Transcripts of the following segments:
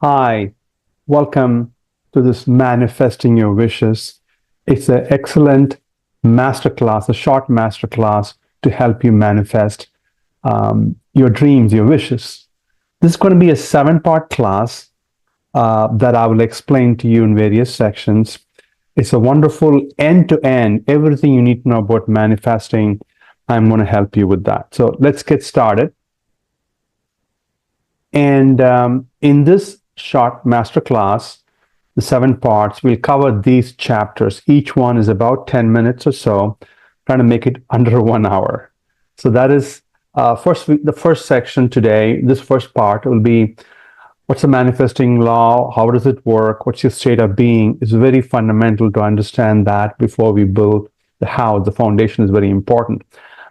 Hi, welcome to this Manifesting Your Wishes. It's an excellent masterclass, a short masterclass to help you manifest your dreams, your wishes. This is going to be a 7-part class that I will explain to you in various sections. It's a wonderful end-to-end, everything you need to know about manifesting. I'm going to help you with that. So let's get started. And in this short masterclass, the 7 parts, we'll cover these chapters. Each one is about 10 minutes or so, trying to make it under 1 hour. So that is the first section today. This first part will be, what's the manifesting law? How does it work? What's your state of being? It's very fundamental to understand that before we build the how. The foundation is very important.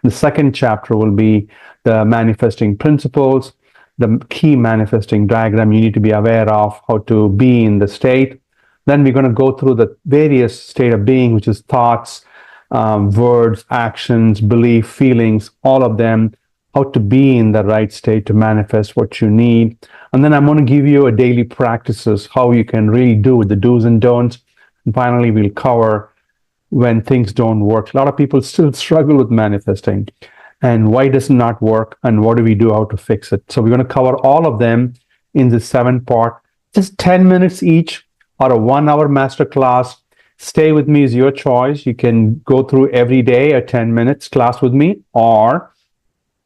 The second chapter will be the manifesting principles, the key manifesting diagram you need to be aware of, how to be in the state. Then we're going to go through the various state of being, which is thoughts, words, actions, belief, feelings, all of them, how to be in the right state to manifest what you need. And then I'm going to give you a daily practices, how you can really do the do's and don'ts. And finally, we'll cover when things don't work. A lot of people still struggle with manifesting. And why does it not work, and what do we do, how to fix it? So we're going to cover all of them in this 7-part, just 10 minutes each, or a 1-hour masterclass. Stay with me is your choice. You can go through every day a 10 minutes class with me, or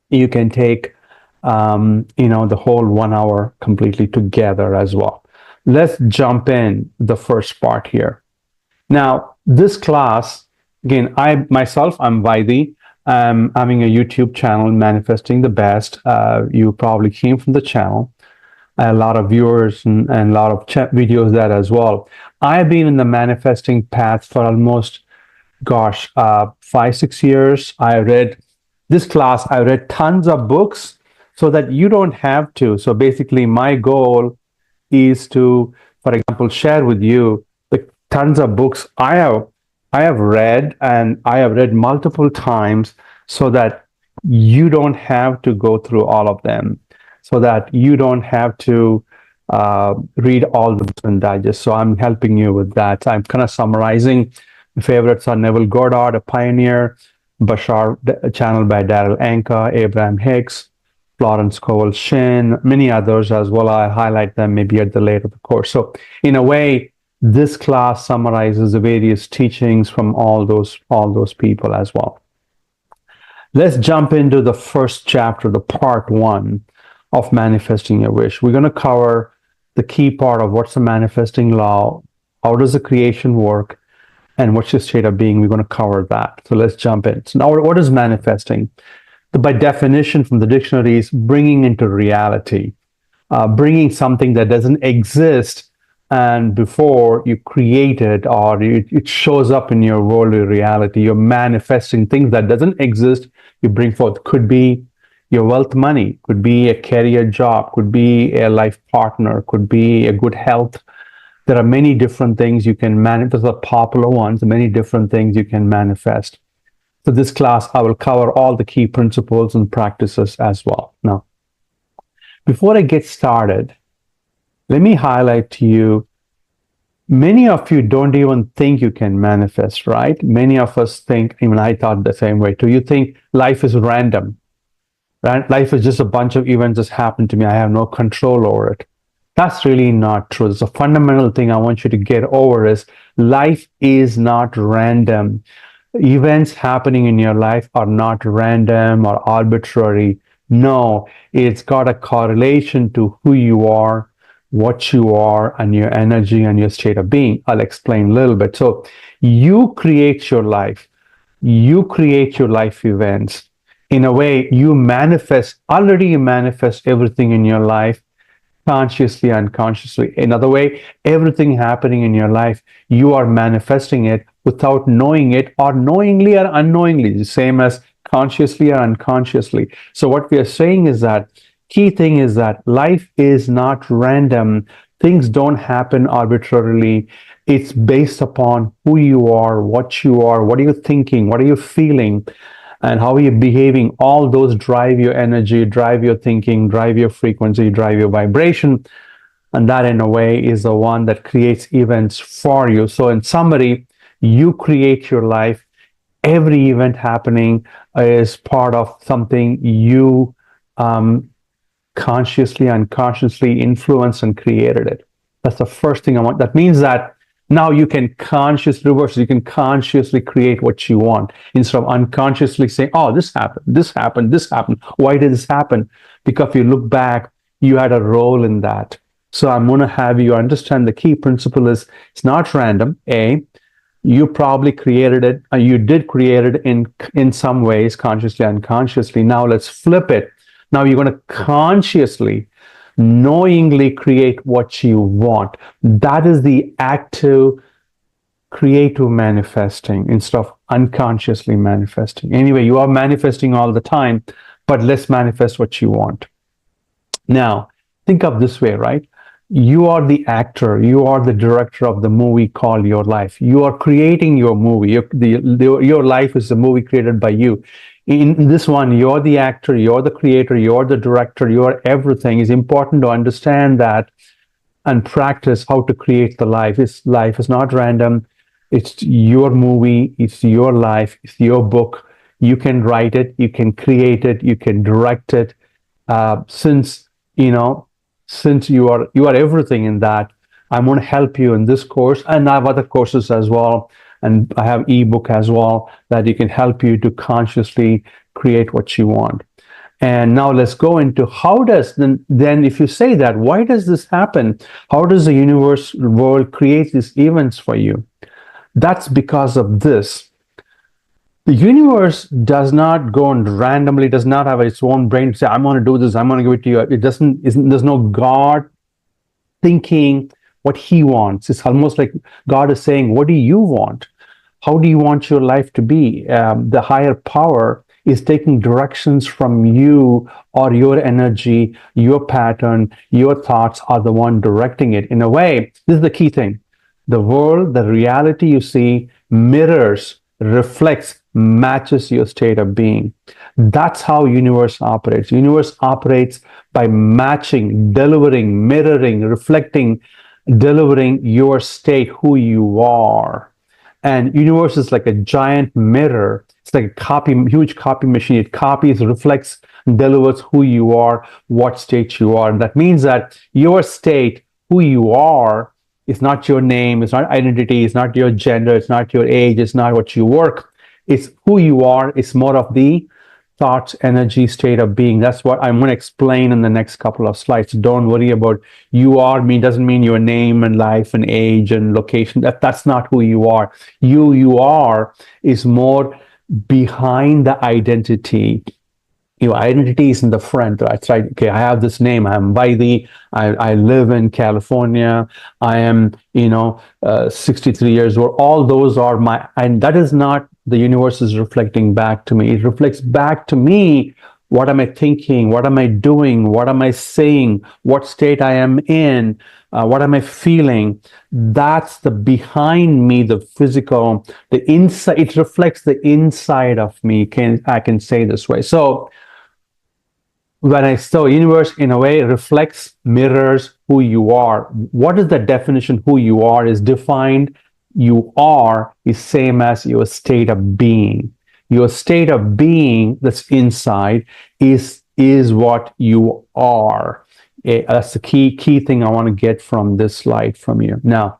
you can take the whole 1 hour completely together as well. Let's jump in the first part here. Now, this class, again, I'm 𝐉𝐨𝐬𝐧. I'm having a YouTube channel, Manifesting the Best. You probably came from the channel. A lot of viewers and a lot of videos there as well. I've been in the manifesting path for almost, 5-6 years. I read tons of books so that you don't have to. So basically, my goal is to, for example, share with you the tons of books I have read, and I have read multiple times, so that you don't have to go through all of them, so that you don't have to read all the books and digest. So I'm helping you with that. I'm kind of summarizing. My favorites are Neville Godard, a pioneer, Bashar, a channel by 𝐷𝐿 𝐿𝐴, Hicks, Florence Scovel Shinn, many others as well. I highlight them maybe at the later of the course. So in a way, this class summarizes the various teachings from all those people as well. Let's jump into the first chapter, the part 1 of manifesting your wish. We're going to cover the key part of what's the manifesting law, how does the creation work, and what's your state of being. We're going to cover that. So let's jump in. So now, what is manifesting? By definition from the dictionary is bringing into reality, bringing something that doesn't exist, and before you create it, or it shows up in your worldly reality. You're manifesting things that doesn't exist, you bring forth. Could be your wealth, money, could be a career job, could be a life partner, could be a good health. There are many different things you can manifest, the popular ones, many different things you can manifest. So this class, I will cover all the key principles and practices as well. Now, before I get started, let me highlight to you, many of you don't even think you can manifest, right? Many of us think, even I thought the same way too. You think life is random, right? Life is just a bunch of events that happen to me. I have no control over it. That's really not true. It's a fundamental thing I want you to get over is life is not random. Events happening in your life are not random or arbitrary. No, it's got a correlation to who you are, what you are, and your energy and your state of being. I'll explain a little bit. So you create your life. You create your life events. In a way, you manifest everything in your life, consciously, unconsciously. Another way, everything happening in your life, you are manifesting it without knowing it, or knowingly or unknowingly, the same as consciously or unconsciously. So what we are saying is that key thing is that life is not random. Things don't happen arbitrarily. It's based upon who you are, what are you thinking, what are you feeling, and how are you behaving. All those drive your energy, drive your thinking, drive your frequency, drive your vibration. And that, in a way, is the one that creates events for you. So in summary, you create your life. Every event happening is part of something you consciously, unconsciously influenced and created it. That's the first thing I want. That means that now you can consciously reverse it. You can consciously create what you want instead of unconsciously saying, oh, this happened, this happened, this happened. Why did this happen? Because if you look back, you had a role in that. So I'm going to have you understand the key principle is it's not random. A, you probably created it. You did create it in some ways, consciously, unconsciously. Now let's flip it. Now you're going to consciously, knowingly create what you want. That is the active, creative manifesting instead of unconsciously manifesting. Anyway, you are manifesting all the time, but let's manifest what you want. Now, think of this way, right? You are the actor, you are the director of the movie called your life. You are creating your movie. Your life is a movie created by you. In this one, you're the actor, you're the creator, you're the director, you're everything. It's important to understand that and practice how to create the life. Life is not random. It's your movie, it's your life, it's your book. You can write it, you can create it, you can direct it. Since you are everything in that, I'm going to help you in this course, and I have other courses as well, and I have ebook as well that you can help you to consciously create what you want. And now let's go into how does then if you say that, why does this happen? How does the universe world create these events for you? That's because of this. The universe does not go and randomly, does not have its own brain to say, I'm going to do this, I'm going to give it to you. It doesn't, there's no God thinking what he wants. It's almost like God is saying, what do you want? How do you want your life to be? The higher power is taking directions from you, or your energy, your pattern, your thoughts are the one directing it. In a way, this is the key thing. The world, the reality you see mirrors, reflects, matches your state of being. That's how universe operates. Universe operates by matching, delivering, mirroring, reflecting, delivering your state, who you are. And universe is like a giant mirror. It's like a huge copy machine. It copies, reflects, delivers who you are, what state you are. And that means that your state, who you are, it's not your name, it's not identity, it's not your gender, it's not your age, it's not what you work. It's who you are. It's more of the thoughts, energy, state of being. That's what I'm going to explain in the next couple of slides. Don't worry about you are me. Doesn't mean your name and life and age and location. That's not who you are. You are is more behind the identity. Your identity is in the front. That's right. Okay, I have this name. I'm Vaidhi. I live in California. I am, 63 years old. All those are my, and that is not the universe is reflecting back to me. It reflects back to me. What am I thinking? What am I doing? What am I saying? What state I am in? What am I feeling? That's the behind me, the physical, the inside. It reflects the inside of me. I can say this way. So universe in a way reflects, mirrors who you are. What is the definition? Who you are is defined. You are is same as your state of being. Your state of being that's inside is what you are. That's the key thing I want to get from this slide from you. Now,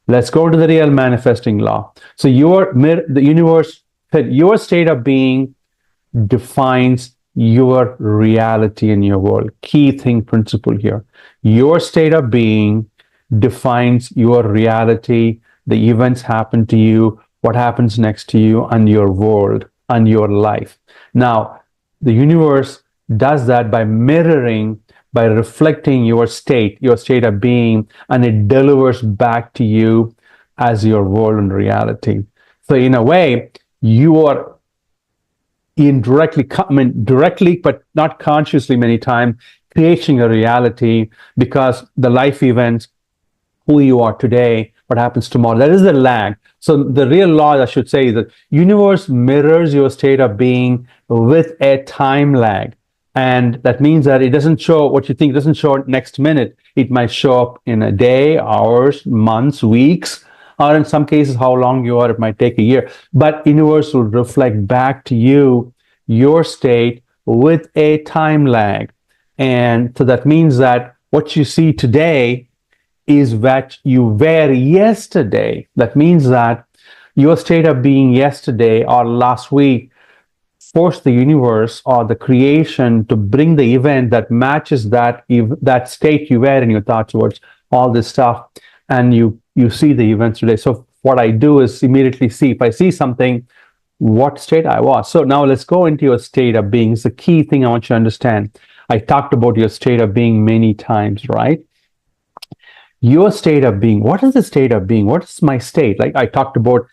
let's go to the real manifesting law. So the universe, your state of being defines your reality in your world. Key thing principle here. Your state of being defines your reality. The events happen to you, what happens next to you, and your world, and your life. Now, the universe does that by mirroring, by reflecting your state of being, and it delivers back to you as your world and reality. So in a way, you are directly, but not consciously many times, creating a reality, because the life events, who you are today, what happens tomorrow, there is a lag. So the real law, I should say, is that universe mirrors your state of being with a time lag. And that means that it doesn't show what you think, it doesn't show next minute. It might show up in a day, hours, months, weeks, or in some cases, how long you are, it might take a year. But universe will reflect back to you your state with a time lag. And so that means that what you see today is what you were yesterday. That means that your state of being yesterday or last week force the universe or the creation to bring the event that matches that state you were in your thoughts, words, all this stuff, and you see the events today. So what I do is immediately see, if I see something, what state I was. So now let's go into your state of being. It's the key thing I want you to understand. I talked about your state of being many times, right? Your state of being. What is the state of being? What is my state? Like I talked about,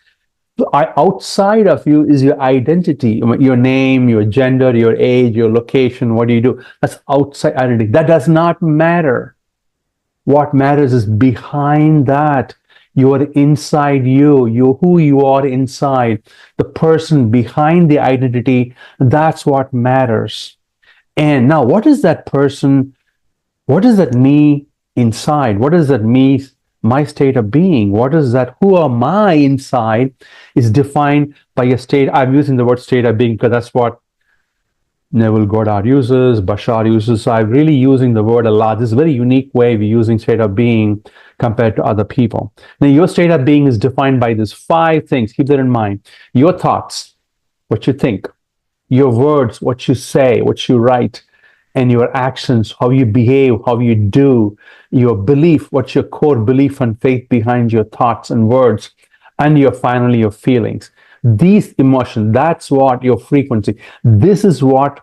outside of you is your identity, your name, your gender, your age, your location. What do you do? That's outside identity. That does not matter. What matters is behind that. Your inside you, who you are inside, the person behind the identity. That's what matters. And now, what is that person? What is that me inside? What is that me? My state of being, what is that? Who am I inside is defined by a state. I'm using the word state of being because that's what Neville Godard uses, Bashar uses. So I'm really using the word a lot. This is a very unique way of using state of being compared to other people. Now, your state of being is defined by these 5 things. Keep that in mind. Your thoughts, what you think, your words, what you say, what you write, and your actions, how you behave, how you do, your belief, what's your core belief and faith behind your thoughts and words, and finally your feelings. These emotions, that's what your frequency, this is what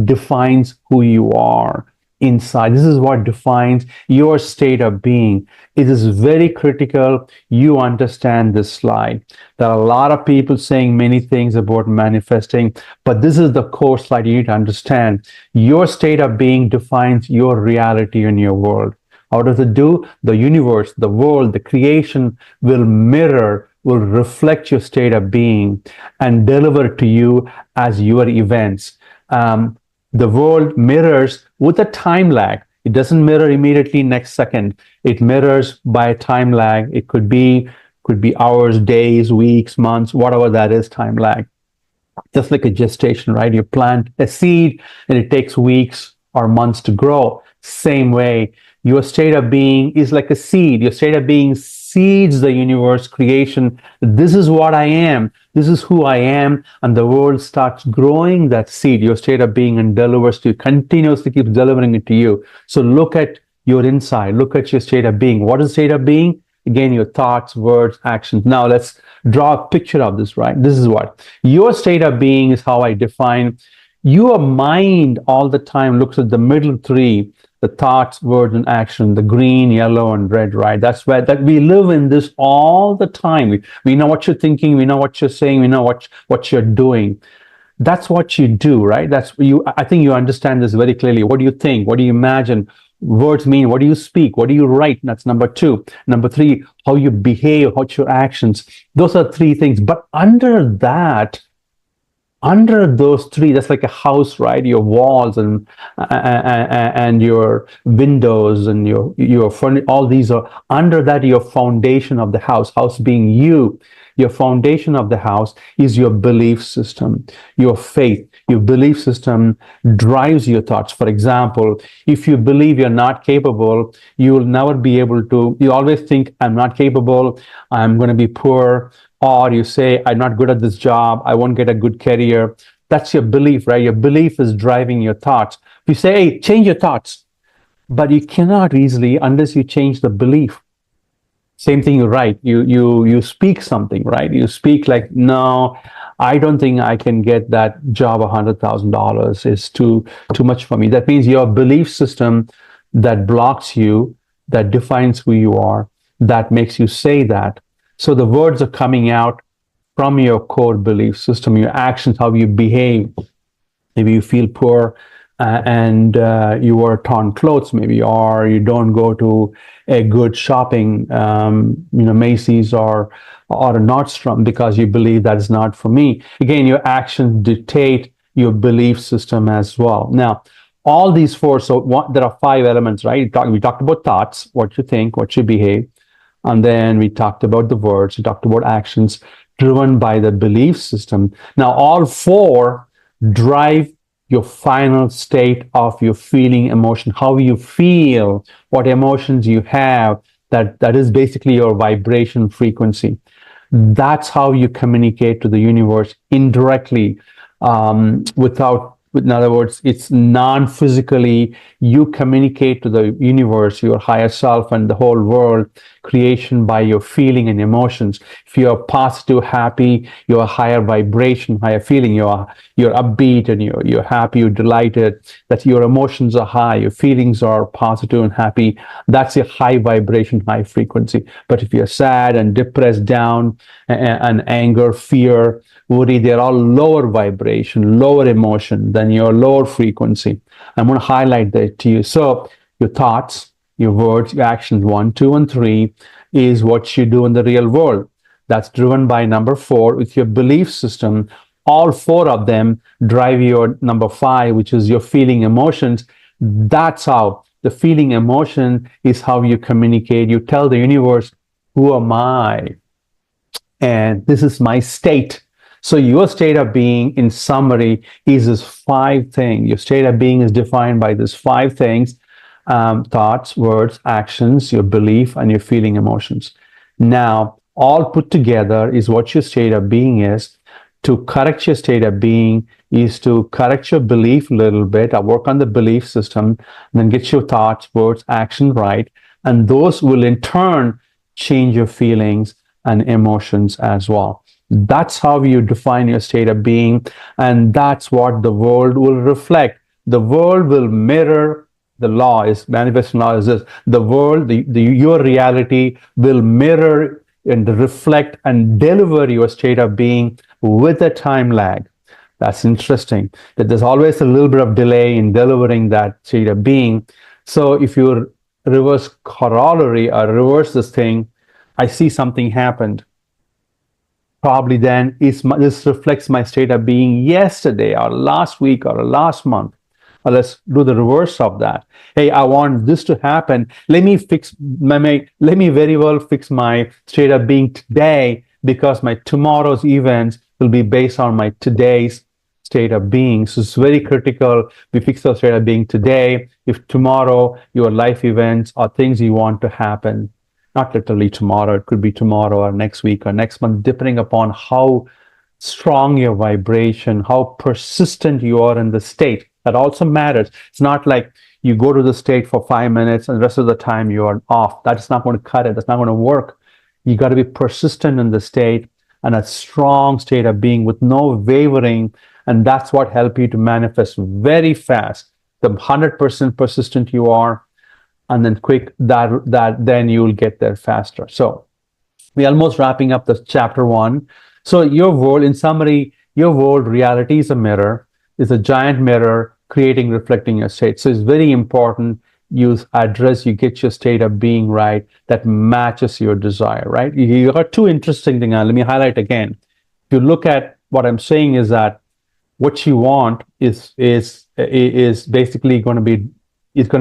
defines who you are inside. This is what defines your state of being. It is very critical you understand this slide. There are a lot of people saying many things about manifesting, but this is the core slide you need to understand. Your state of being defines your reality in your world. How does it do? The universe, the world, the creation will mirror, will reflect your state of being and deliver to you as your events. The world mirrors with a time lag. It doesn't mirror immediately next second. It mirrors by a time lag. It could be hours, days, weeks, months, whatever that is, time lag. Just like a gestation, right? You plant a seed and it takes weeks or months to grow. Same way, your state of being is like a seed. Your state of being seeds the universe, creation. This is what I am. This is who I am. And the world starts growing that seed, your state of being, and delivers to you, continuously keeps delivering it to you. So look at your inside. Look at your state of being. What is state of being? Again, your thoughts, words, actions. Now let's draw a picture of this, right? This is what your state of being is, how I define. Your mind all the time looks at the middle 3, the thoughts, words, and action, the green, yellow, and red, right? That's where that we live in this all the time. We know what you're thinking, we know what you're saying, we know what you're doing. That's what you do, right? That's you. I think you understand this very clearly. What do you think? What do you imagine? Words mean, what do you speak? What do you write? That's number 2. Number 3, how you behave, what's your actions. Those are 3 things. But under those 3, that's like a house, right? Your walls and your windows and your furniture, all these are under that. Your foundation of the house being you. Your foundation of the house is your belief system, your faith. Your belief system drives your thoughts. For example, if you believe you're not capable, you will never be able to. You always think, I'm not capable, I'm going to be poor. Or you say, I'm not good at this job, I won't get a good career. That's your belief, right? Your belief is driving your thoughts. You say, hey, change your thoughts. But you cannot easily unless you change the belief. Same thing you write. You speak something, right? You speak like, no, I don't think I can get that job. $100,000 is too much for me. That means your belief system that blocks you, that defines who you are, that makes you say that. So the words are coming out from your core belief system, your actions, how you behave. Maybe you feel poor and you wear torn clothes, maybe, or you don't go to a good shopping, Macy's or a Nordstrom because you believe that is not for me. Again, your actions dictate your belief system as well. Now, all these four, so there are five elements, right? We talked about thoughts, what you think, what you behave, and then we talked about the words, we talked about actions driven by the belief system. Now, all four drive your final state of your feeling, emotion, how you feel, what emotions you have, that is basically your vibration frequency. That's how you communicate to the universe indirectly, in other words, it's non-physically. You communicate to the universe, your higher self, and the whole world, creation by your feeling and emotions. If you're positive, happy, you're a higher vibration, higher feeling. You're upbeat and you're happy, you're delighted. That your emotions are high, your feelings are positive and happy. That's a high vibration, high frequency. But if you're sad and depressed, down, and anger, fear, worry, they're all lower vibration, lower emotion than your lower frequency. I'm going to highlight that to you. So your thoughts, your words, your actions, 1, 2, and 3 is what you do in the real world. That's driven by number 4 with your belief system. All 4 of them drive your number 5, which is your feeling, emotions. That's how the feeling, emotion is how you communicate. You tell the universe, who am I? And this is my state. So your state of being, in summary, is this 5 things. Your state of being is defined by these 5 things: thoughts, words, actions, your belief, and your feeling, emotions. Now, all put together is what your state of being is. To correct your state of being is to correct your belief a little bit, or work on the belief system, and then get your thoughts, words, action right. And those will in turn change your feelings and emotions as well. That's how you define your state of being, and that's what the world will reflect. The world will mirror. The law is, manifesting law is this: the world, your reality will mirror and reflect and deliver your state of being with a time lag. That's interesting, that there's always a little bit of delay in delivering that state of being. So if you reverse corollary or reverse this thing, I see something happened. Probably then this reflects my state of being yesterday or last week or last month. Or let's do the reverse of that. Hey, I want this to happen. Let me very well fix my state of being today, because my tomorrow's events will be based on my today's state of being. So it's very critical we fix our state of being today. If tomorrow your life events or things you want to happen, not literally tomorrow, it could be tomorrow or next week or next month, depending upon how strong your vibration, how persistent you are in the state. That also matters. It's not like you go to the state for 5 minutes and the rest of the time you are off. That's not going to cut it. That's not going to work. You got to be persistent in the state, and a strong state of being with no wavering. And that's what helps you to manifest very fast. The 100% persistent you are, and then quick, then you will get there faster. So we're almost wrapping up the chapter 1. So your world, in summary, your world reality is a mirror. It's a giant mirror creating, reflecting your state. So it's very important you get your state of being right that matches your desire, right? You got 2 interesting things. Let me highlight again. If you look at what I'm saying, is that what you want is basically going to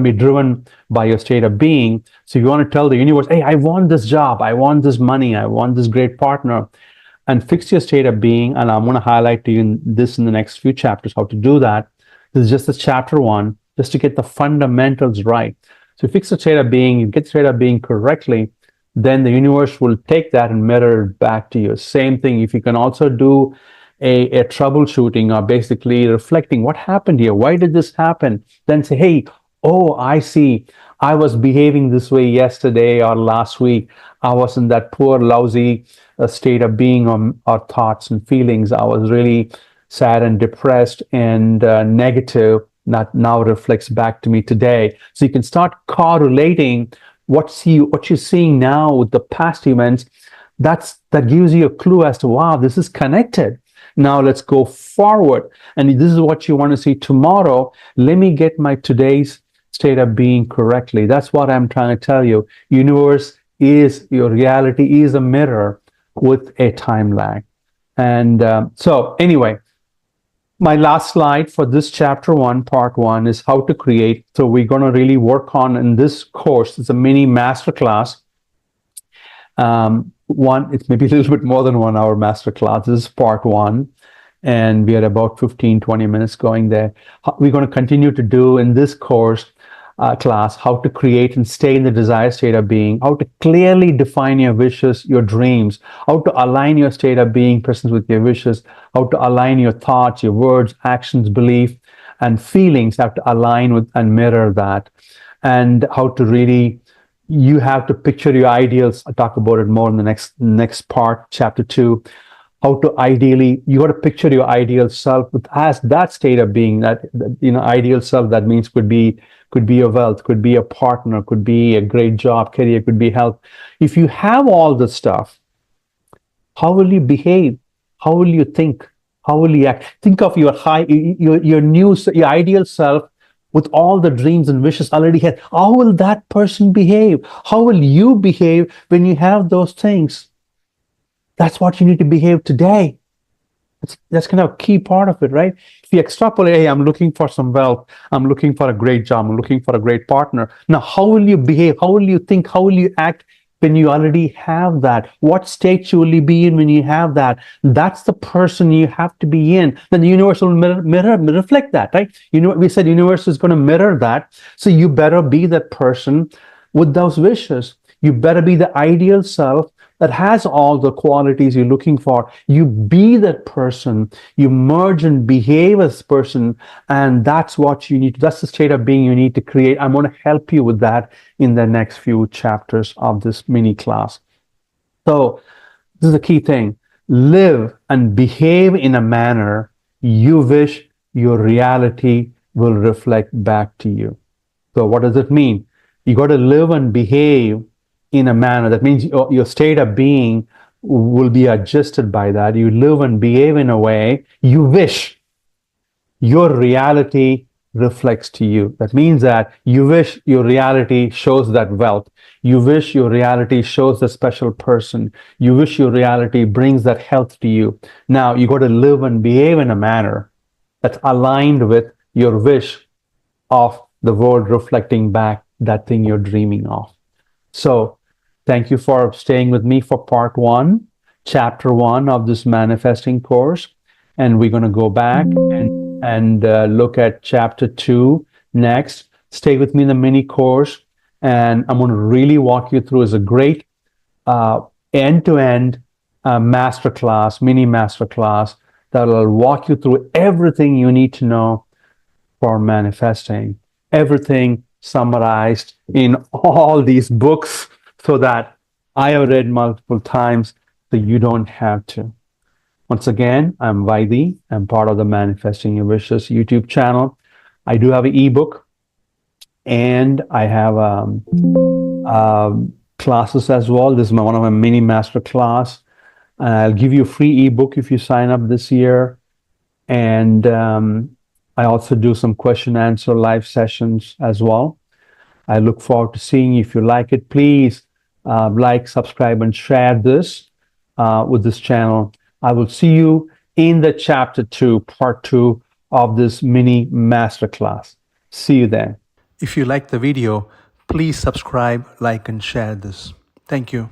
be driven by your state of being. So you want to tell the universe, hey, I want this job, I want this money, I want this great partner, and fix your state of being. And I'm going to highlight to you in the next few chapters how to do that. This is just the chapter 1, just to get the fundamentals right. So fix the state of being, you get the state of being correctly, then the universe will take that and mirror it back to you. Same thing, if you can also do a troubleshooting, or basically reflecting what happened here, why did this happen, then say, hey, oh, I see, I was behaving this way yesterday or last week. I was in that poor, lousy state of being, or thoughts and feelings. I was really sad and depressed and negative. That now reflects back to me today. So you can start correlating what you're seeing now with the past events. That gives you a clue as to, wow, this is connected. Now let's go forward. And this is what you want to see tomorrow. Let me get my today's state of being correctly. That's what I'm trying to tell you. Universe is, your reality is a mirror with a time lag. And so anyway, my last slide for this chapter 1, part 1 is how to create. So we're going to really work on in this course. It's a mini masterclass. It's maybe a little bit more than 1 hour masterclass. This is part 1. And we are about 15-20 minutes going there. We're going to continue to do in this course class how to create and stay in the desired state of being, how to clearly define your wishes, your dreams, how to align your state of being present with your wishes, how to align your thoughts, your words, actions, belief, and feelings have to align with and mirror that, and how to really, you have to picture your ideals. I'll talk about it more in the next part, chapter 2. How to ideally, you got to picture your ideal self as that state of being, that ideal self. That means could be a wealth, could be a partner, could be a great job, career, could be health. If you have all this stuff, how will you behave? How will you think? How will you act? Think of your your ideal self with all the dreams and wishes already had. How will that person behave? How will you behave when you have those things? That's what you need to behave today. That's kind of a key part of it, right? If you extrapolate, hey, I'm looking for some wealth, I'm looking for a great job, I'm looking for a great partner. Now, how will you behave? How will you think? How will you act when you already have that? What state you will be in when you have that? That's the person you have to be in. Then the universe will reflect that, right? We said universe is going to mirror that. So you better be that person with those wishes. You better be the ideal self that has all the qualities you're looking for. You be that person, you merge and behave as a person, and that's what you need. That's the state of being you need to create. I'm going to help you with that in the next few chapters of this mini class. So this is the key thing. Live and behave in a manner you wish your reality will reflect back to you. So what does it mean? You got to live and behave in a manner that means your state of being will be adjusted by that. You live and behave in a way you wish your reality reflects to you. That means that you wish your reality shows that wealth. You wish your reality shows the special person. You wish your reality brings that health to you. Now you got to live and behave in a manner that's aligned with your wish of the world reflecting back that thing you're dreaming of. So thank you for staying with me for part 1, chapter 1 of this manifesting course. And we're going to go back and look at chapter 2 next. Stay with me in the mini course. And I'm going to really walk you through as a great end-to-end masterclass, mini masterclass that will walk you through everything you need to know for manifesting. Everything summarized in all these books, so that I have read multiple times, so you don't have to. Once again, I'm Vaidhi. I'm part of the Manifesting Your Wishes YouTube channel. I do have an ebook, and I have classes as well. This is one of my mini master class. I'll give you a free ebook if you sign up this year. And I also do some question answer live sessions as well. I look forward to seeing you. If you like it, please like, subscribe, and share this with this channel. I will see you in the chapter 2, part 2 of this mini masterclass. See you then. If you like the video, please subscribe, like, and share this. Thank you.